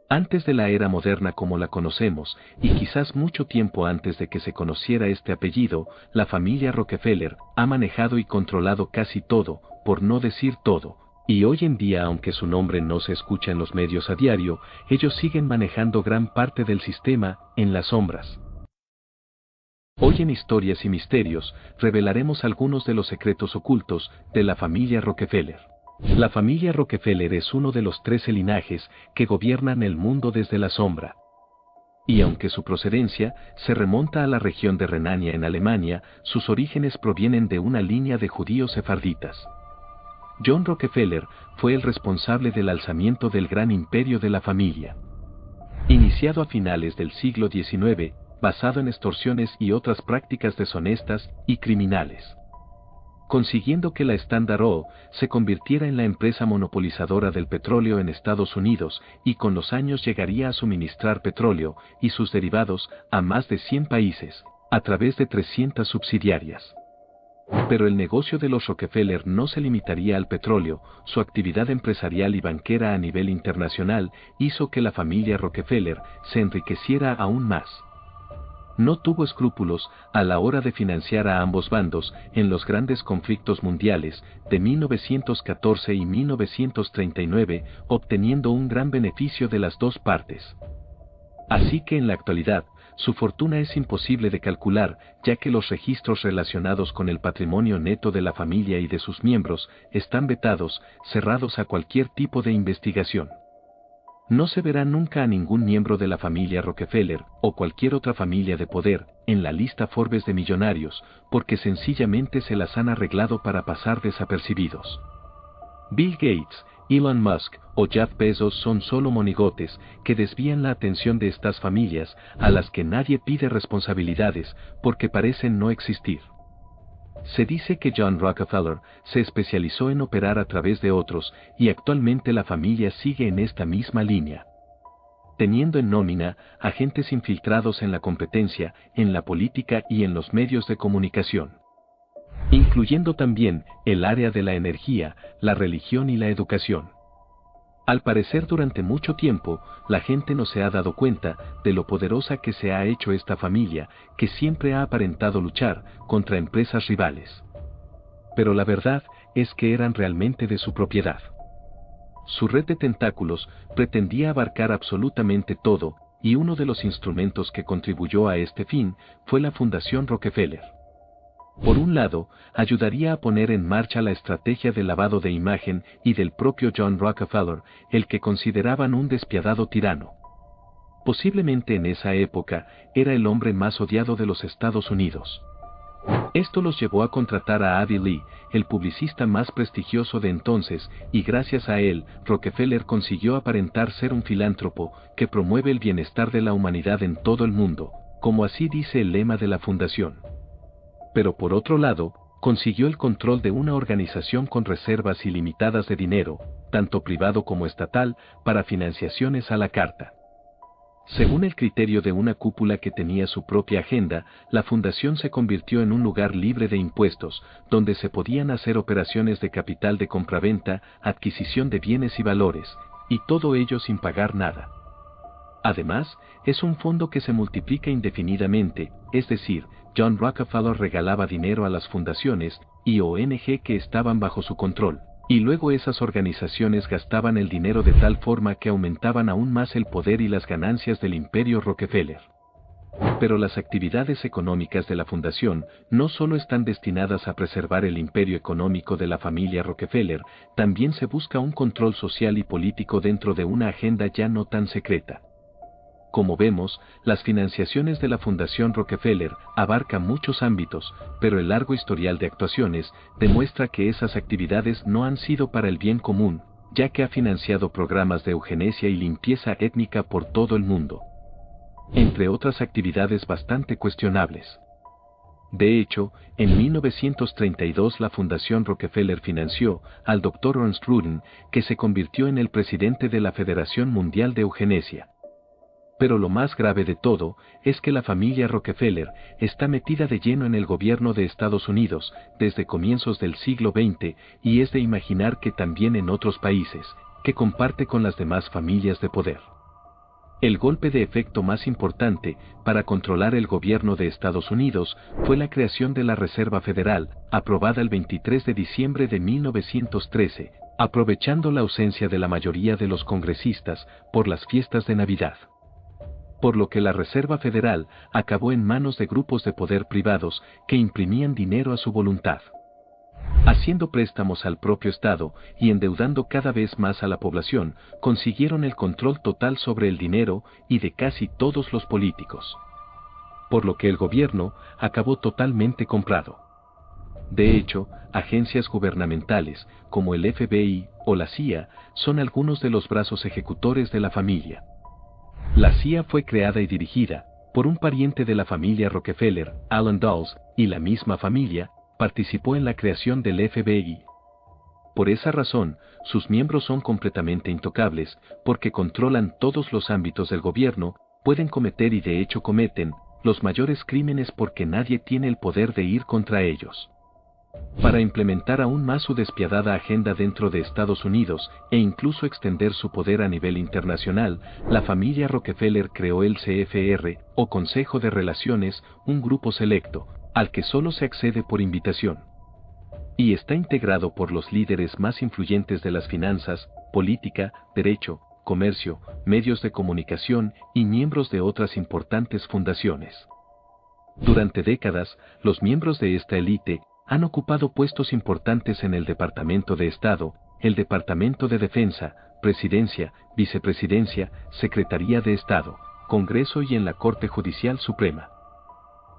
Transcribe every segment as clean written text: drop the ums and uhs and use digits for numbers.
Antes de la era moderna como la conocemos, y quizás mucho tiempo antes de que se conociera este apellido, la familia Rockefeller ha manejado y controlado casi todo, por no decir todo. Y hoy en día, aunque su nombre no se escucha en los medios a diario, ellos siguen manejando gran parte del sistema, en las sombras. Hoy en Historias y Misterios, revelaremos algunos de los secretos ocultos de la familia Rockefeller. La familia Rockefeller es uno de los 13 linajes que gobiernan el mundo desde la sombra. Y aunque su procedencia se remonta a la región de Renania en Alemania, sus orígenes provienen de una línea de judíos sefarditas. John Rockefeller fue el responsable del alzamiento del gran imperio de la familia. Iniciado a finales del siglo XIX, basado en extorsiones y otras prácticas deshonestas y criminales, consiguiendo que la Standard Oil se convirtiera en la empresa monopolizadora del petróleo en Estados Unidos y con los años llegaría a suministrar petróleo y sus derivados a más de 100 países, a través de 300 subsidiarias. Pero el negocio de los Rockefeller no se limitaría al petróleo, su actividad empresarial y banquera a nivel internacional hizo que la familia Rockefeller se enriqueciera aún más. No tuvo escrúpulos a la hora de financiar a ambos bandos en los grandes conflictos mundiales de 1914 y 1939, obteniendo un gran beneficio de las dos partes. Así que en la actualidad, su fortuna es imposible de calcular, ya que los registros relacionados con el patrimonio neto de la familia y de sus miembros están vetados, cerrados a cualquier tipo de investigación. No se verá nunca a ningún miembro de la familia Rockefeller, o cualquier otra familia de poder, en la lista Forbes de millonarios, porque sencillamente se las han arreglado para pasar desapercibidos. Bill Gates, Elon Musk o Jeff Bezos son solo monigotes que desvían la atención de estas familias a las que nadie pide responsabilidades porque parecen no existir. Se dice que John Rockefeller se especializó en operar a través de otros y actualmente la familia sigue en esta misma línea, teniendo en nómina agentes infiltrados en la competencia, en la política y en los medios de comunicación, incluyendo también el área de la energía, la religión y la educación. Al parecer durante mucho tiempo, la gente no se ha dado cuenta de lo poderosa que se ha hecho esta familia, que siempre ha aparentado luchar contra empresas rivales. Pero la verdad es que eran realmente de su propiedad. Su red de tentáculos pretendía abarcar absolutamente todo, y uno de los instrumentos que contribuyó a este fin fue la Fundación Rockefeller. Por un lado, ayudaría a poner en marcha la estrategia de lavado de imagen y del propio John Rockefeller, el que consideraban un despiadado tirano. Posiblemente en esa época, era el hombre más odiado de los Estados Unidos. Esto los llevó a contratar a Avi Lee, el publicista más prestigioso de entonces, y gracias a él, Rockefeller consiguió aparentar ser un filántropo que promueve el bienestar de la humanidad en todo el mundo, como así dice el lema de la fundación. Pero por otro lado, consiguió el control de una organización con reservas ilimitadas de dinero, tanto privado como estatal, para financiaciones a la carta. Según el criterio de una cúpula que tenía su propia agenda, la fundación se convirtió en un lugar libre de impuestos, donde se podían hacer operaciones de capital de compraventa, adquisición de bienes y valores, y todo ello sin pagar nada. Además, es un fondo que se multiplica indefinidamente, es decir, John Rockefeller regalaba dinero a las fundaciones y ONG que estaban bajo su control, y luego esas organizaciones gastaban el dinero de tal forma que aumentaban aún más el poder y las ganancias del imperio Rockefeller. Pero las actividades económicas de la fundación no solo están destinadas a preservar el imperio económico de la familia Rockefeller, también se busca un control social y político dentro de una agenda ya no tan secreta. Como vemos, las financiaciones de la Fundación Rockefeller abarcan muchos ámbitos, pero el largo historial de actuaciones demuestra que esas actividades no han sido para el bien común, ya que ha financiado programas de eugenesia y limpieza étnica por todo el mundo, entre otras actividades bastante cuestionables. De hecho, en 1932 la Fundación Rockefeller financió al Dr. Ernst Rudin, que se convirtió en el presidente de la Federación Mundial de Eugenesia. Pero lo más grave de todo es que la familia Rockefeller está metida de lleno en el gobierno de Estados Unidos desde comienzos del siglo XX y es de imaginar que también en otros países, que comparte con las demás familias de poder. El golpe de efecto más importante para controlar el gobierno de Estados Unidos fue la creación de la Reserva Federal, aprobada el 23 de diciembre de 1913, aprovechando la ausencia de la mayoría de los congresistas por las fiestas de Navidad. Por lo que la Reserva Federal acabó en manos de grupos de poder privados que imprimían dinero a su voluntad, haciendo préstamos al propio Estado y endeudando cada vez más a la población, consiguieron el control total sobre el dinero y de casi todos los políticos. Por lo que el gobierno acabó totalmente comprado. De hecho, agencias gubernamentales, como el FBI o la CIA, son algunos de los brazos ejecutores de la familia. La CIA fue creada y dirigida por un pariente de la familia Rockefeller, Allen Dulles, y la misma familia participó en la creación del FBI. Por esa razón, sus miembros son completamente intocables, porque controlan todos los ámbitos del gobierno, pueden cometer y de hecho cometen los mayores crímenes porque nadie tiene el poder de ir contra ellos. Para implementar aún más su despiadada agenda dentro de Estados Unidos e incluso extender su poder a nivel internacional, la familia Rockefeller creó el CFR, o Consejo de Relaciones, un grupo selecto, al que solo se accede por invitación. Y está integrado por los líderes más influyentes de las finanzas, política, derecho, comercio, medios de comunicación y miembros de otras importantes fundaciones. Durante décadas, los miembros de esta élite han ocupado puestos importantes en el Departamento de Estado, el Departamento de Defensa, Presidencia, Vicepresidencia, Secretaría de Estado, Congreso y en la Corte Judicial Suprema.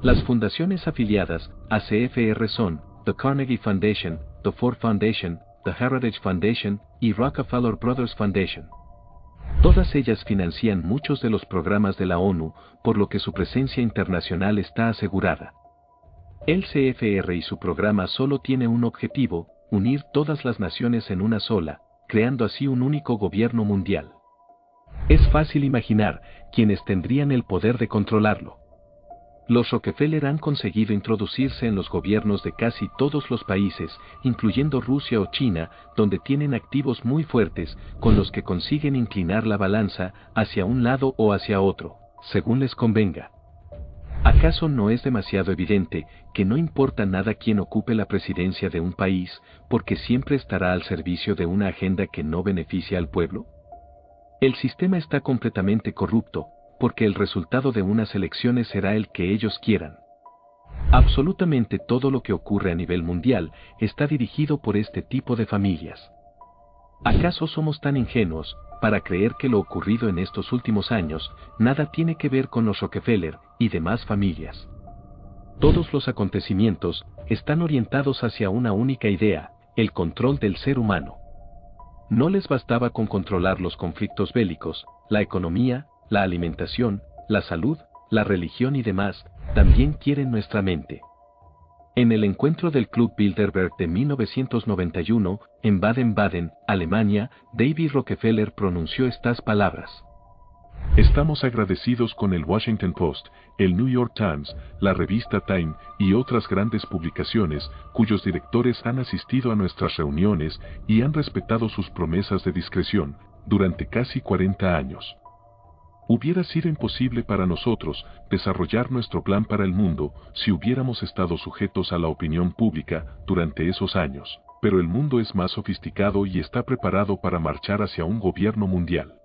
Las fundaciones afiliadas a CFR son The Carnegie Foundation, The Ford Foundation, The Heritage Foundation y Rockefeller Brothers Foundation. Todas ellas financian muchos de los programas de la ONU, por lo que su presencia internacional está asegurada. El CFR y su programa solo tiene un objetivo: unir todas las naciones en una sola, creando así un único gobierno mundial. Es fácil imaginar quiénes tendrían el poder de controlarlo. Los Rockefeller han conseguido introducirse en los gobiernos de casi todos los países, incluyendo Rusia o China, donde tienen activos muy fuertes, con los que consiguen inclinar la balanza hacia un lado o hacia otro, según les convenga. ¿Acaso no es demasiado evidente que no importa nada quién ocupe la presidencia de un país, porque siempre estará al servicio de una agenda que no beneficia al pueblo? El sistema está completamente corrupto, porque el resultado de unas elecciones será el que ellos quieran. Absolutamente todo lo que ocurre a nivel mundial está dirigido por este tipo de familias. ¿Acaso somos tan ingenuos para creer que lo ocurrido en estos últimos años nada tiene que ver con los Rockefeller y demás familias? Todos los acontecimientos están orientados hacia una única idea: el control del ser humano. No les bastaba con controlar los conflictos bélicos, la economía, la alimentación, la salud, la religión y demás, también quieren nuestra mente. En el encuentro del Club Bilderberg de 1991, en Baden-Baden, Alemania, David Rockefeller pronunció estas palabras: Estamos agradecidos con el Washington Post, el New York Times, la revista Time y otras grandes publicaciones, cuyos directores han asistido a nuestras reuniones y han respetado sus promesas de discreción durante casi 40 años. Hubiera sido imposible para nosotros desarrollar nuestro plan para el mundo si hubiéramos estado sujetos a la opinión pública durante esos años, pero el mundo es más sofisticado y está preparado para marchar hacia un gobierno mundial.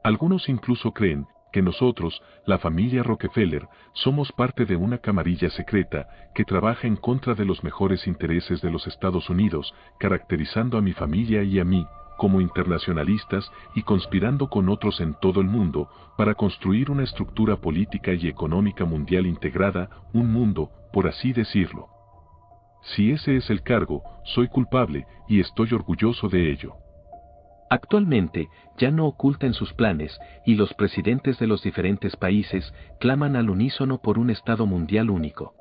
Algunos incluso creen que nosotros, la familia Rockefeller, somos parte de una camarilla secreta que trabaja en contra de los mejores intereses de los Estados Unidos, caracterizando a mi familia y a mí como internacionalistas y conspirando con otros en todo el mundo para construir una estructura política y económica mundial integrada, un mundo, por así decirlo. Si ese es el cargo, soy culpable y estoy orgulloso de ello. Actualmente, ya no ocultan sus planes, y los presidentes de los diferentes países claman al unísono por un Estado mundial único.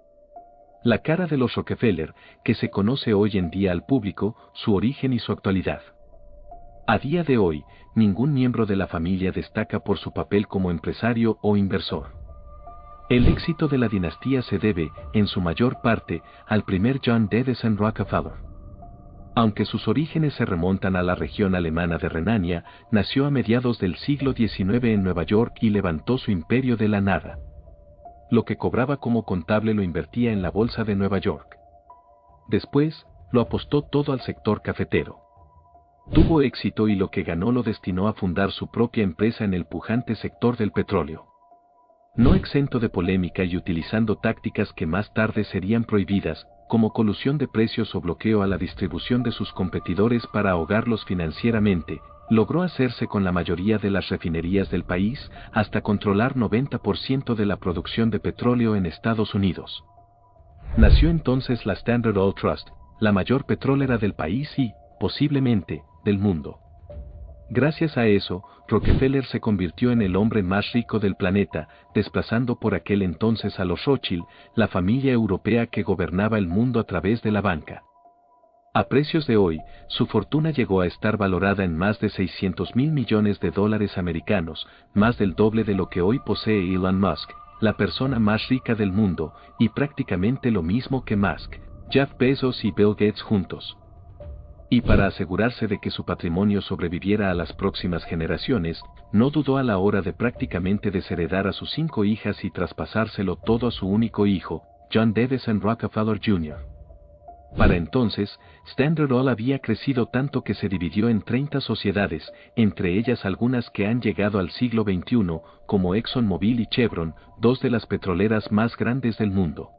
La cara de los Rockefeller, que se conoce hoy en día al público, su origen y su actualidad. A día de hoy, ningún miembro de la familia destaca por su papel como empresario o inversor. El éxito de la dinastía se debe, en su mayor parte, al primer John Davison Rockefeller. Aunque sus orígenes se remontan a la región alemana de Renania, nació a mediados del siglo XIX en Nueva York y levantó su imperio de la nada. Lo que cobraba como contable lo invertía en la bolsa de Nueva York. Después, lo apostó todo al sector cafetero. Tuvo éxito y lo que ganó lo destinó a fundar su propia empresa en el pujante sector del petróleo. No exento de polémica y utilizando tácticas que más tarde serían prohibidas, como colusión de precios o bloqueo a la distribución de sus competidores para ahogarlos financieramente, logró hacerse con la mayoría de las refinerías del país, hasta controlar 90% de la producción de petróleo en Estados Unidos. Nació entonces la Standard Oil Trust, la mayor petrolera del país y, posiblemente, del mundo. Gracias a eso, Rockefeller se convirtió en el hombre más rico del planeta, desplazando por aquel entonces a los Rothschild, la familia europea que gobernaba el mundo a través de la banca. A precios de hoy, su fortuna llegó a estar valorada en más de $600 mil millones americanos, más del doble de lo que hoy posee Elon Musk, la persona más rica del mundo, y prácticamente lo mismo que Musk, Jeff Bezos y Bill Gates juntos. Y para asegurarse de que su patrimonio sobreviviera a las próximas generaciones, no dudó a la hora de prácticamente desheredar a sus 5 hijas y traspasárselo todo a su único hijo, John Davison Rockefeller Jr. Para entonces, Standard Oil había crecido tanto que se dividió en 30 sociedades, entre ellas algunas que han llegado al siglo XXI, como ExxonMobil y Chevron, 2 de las petroleras más grandes del mundo.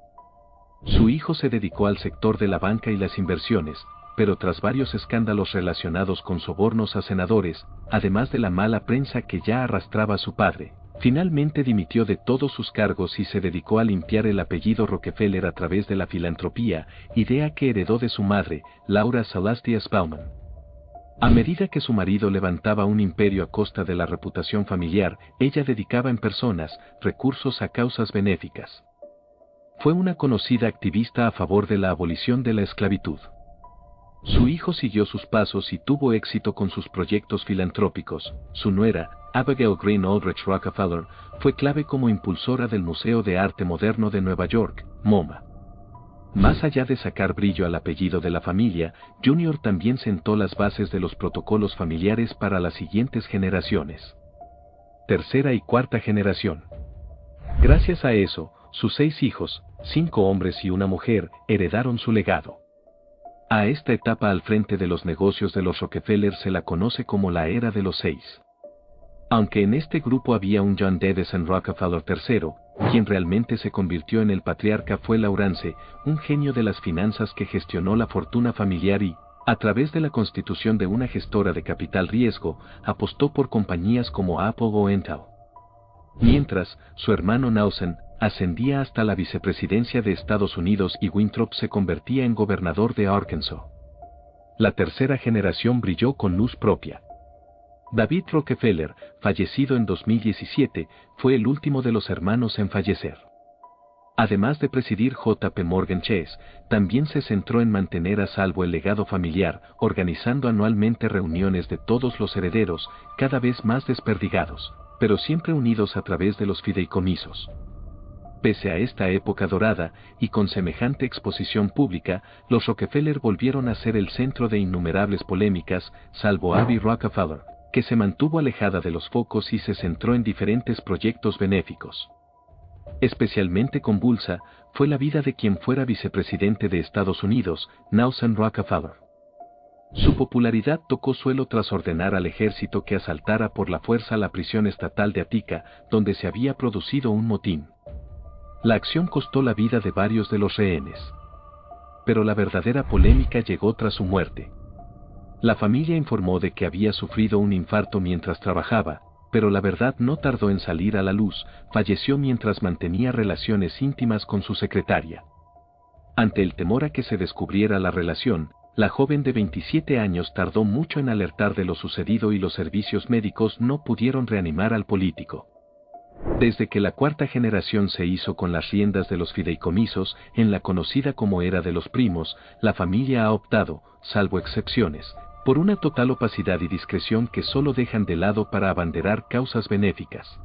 Su hijo se dedicó al sector de la banca y las inversiones, pero tras varios escándalos relacionados con sobornos a senadores, además de la mala prensa que ya arrastraba su padre, finalmente dimitió de todos sus cargos y se dedicó a limpiar el apellido Rockefeller a través de la filantropía, idea que heredó de su madre, Laura Celestia Spelman. A medida que su marido levantaba un imperio a costa de la reputación familiar, ella dedicaba en personas, recursos a causas benéficas. Fue una conocida activista a favor de la abolición de la esclavitud. Su hijo siguió sus pasos y tuvo éxito con sus proyectos filantrópicos. Su nuera, Abigail Green Aldrich Rockefeller, fue clave como impulsora del Museo de Arte Moderno de Nueva York, MoMA. Más allá de sacar brillo al apellido de la familia, Junior también sentó las bases de los protocolos familiares para las siguientes generaciones. Tercera y cuarta generación. Gracias a eso, sus 6 hijos, 5 hombres y una mujer, heredaron su legado. A esta etapa al frente de los negocios de los Rockefeller se la conoce como la era de los 6. Aunque en este grupo había un John Davison Rockefeller III, quien realmente se convirtió en el patriarca fue Laurence, un genio de las finanzas que gestionó la fortuna familiar y, a través de la constitución de una gestora de capital riesgo, apostó por compañías como Apple o Intel. Mientras, su hermano Nelson ascendía hasta la vicepresidencia de Estados Unidos y Winthrop se convertía en gobernador de Arkansas. La tercera generación brilló con luz propia. David Rockefeller, fallecido en 2017, fue el último de los hermanos en fallecer. Además de presidir JP Morgan Chase, también se centró en mantener a salvo el legado familiar, organizando anualmente reuniones de todos los herederos, cada vez más desperdigados, pero siempre unidos a través de los fideicomisos. Pese a esta época dorada, y con semejante exposición pública, los Rockefeller volvieron a ser el centro de innumerables polémicas, salvo Abby Rockefeller, que se mantuvo alejada de los focos y se centró en diferentes proyectos benéficos. Especialmente convulsa, fue la vida de quien fuera vicepresidente de Estados Unidos, Nelson Rockefeller. Su popularidad tocó suelo tras ordenar al ejército que asaltara por la fuerza la prisión estatal de Attica, donde se había producido un motín. La acción costó la vida de varios de los rehenes. Pero la verdadera polémica llegó tras su muerte. La familia informó de que había sufrido un infarto mientras trabajaba, pero la verdad no tardó en salir a la luz, falleció mientras mantenía relaciones íntimas con su secretaria. Ante el temor a que se descubriera la relación, la joven de 27 años tardó mucho en alertar de lo sucedido y los servicios médicos no pudieron reanimar al político. Desde que la cuarta generación se hizo con las riendas de los fideicomisos, en la conocida como era de los primos, la familia ha optado, salvo excepciones, por una total opacidad y discreción que solo dejan de lado para abanderar causas benéficas.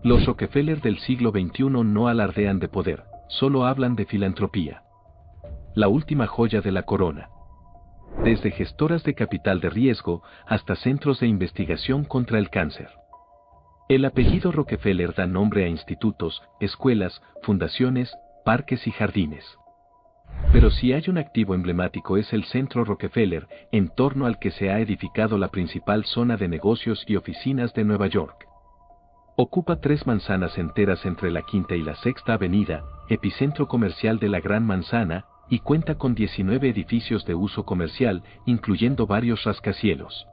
Los Rockefeller del siglo XXI no alardean de poder, solo hablan de filantropía. La última joya de la corona. desde gestoras de capital de riesgo hasta centros de investigación contra el cáncer. El apellido Rockefeller da nombre a institutos, escuelas, fundaciones, parques y jardines. Pero si hay un activo emblemático es el Centro Rockefeller, en torno al que se ha edificado la principal zona de negocios y oficinas de Nueva York. Ocupa 3 manzanas enteras entre la Quinta y la Sexta Avenida, epicentro comercial de la Gran Manzana, y cuenta con 19 edificios de uso comercial, incluyendo varios rascacielos.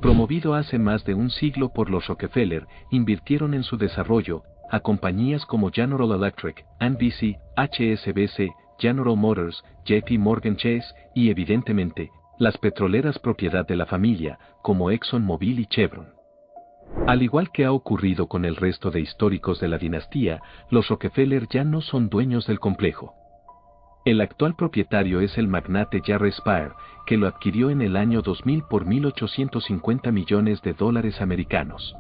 Promovido hace más de un siglo por los Rockefeller, invirtieron en su desarrollo a compañías como General Electric, NBC, HSBC, General Motors, JP Morgan Chase y evidentemente, las petroleras propiedad de la familia, como ExxonMobil y Chevron. Al igual que ha ocurrido con el resto de históricos de la dinastía, los Rockefeller ya no son dueños del complejo. El actual propietario es el magnate Jerry Spear, que lo adquirió en el año 2000 por $1.850 millones americanos.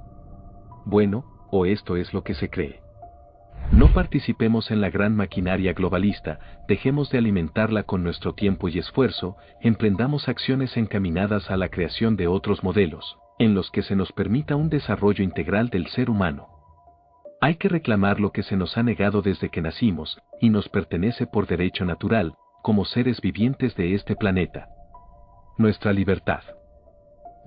Bueno, o esto es lo que se cree. No participemos en la gran maquinaria globalista, dejemos de alimentarla con nuestro tiempo y esfuerzo, emprendamos acciones encaminadas a la creación de otros modelos, en los que se nos permita un desarrollo integral del ser humano. Hay que reclamar lo que se nos ha negado desde que nacimos, y nos pertenece por derecho natural, como seres vivientes de este planeta. Nuestra libertad.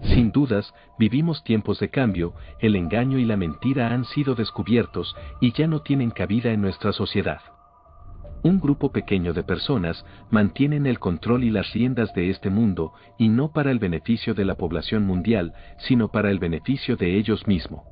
Sin dudas, vivimos tiempos de cambio, el engaño y la mentira han sido descubiertos y ya no tienen cabida en nuestra sociedad. Un grupo pequeño de personas mantienen el control y las riendas de este mundo, y no para el beneficio de la población mundial, sino para el beneficio de ellos mismos.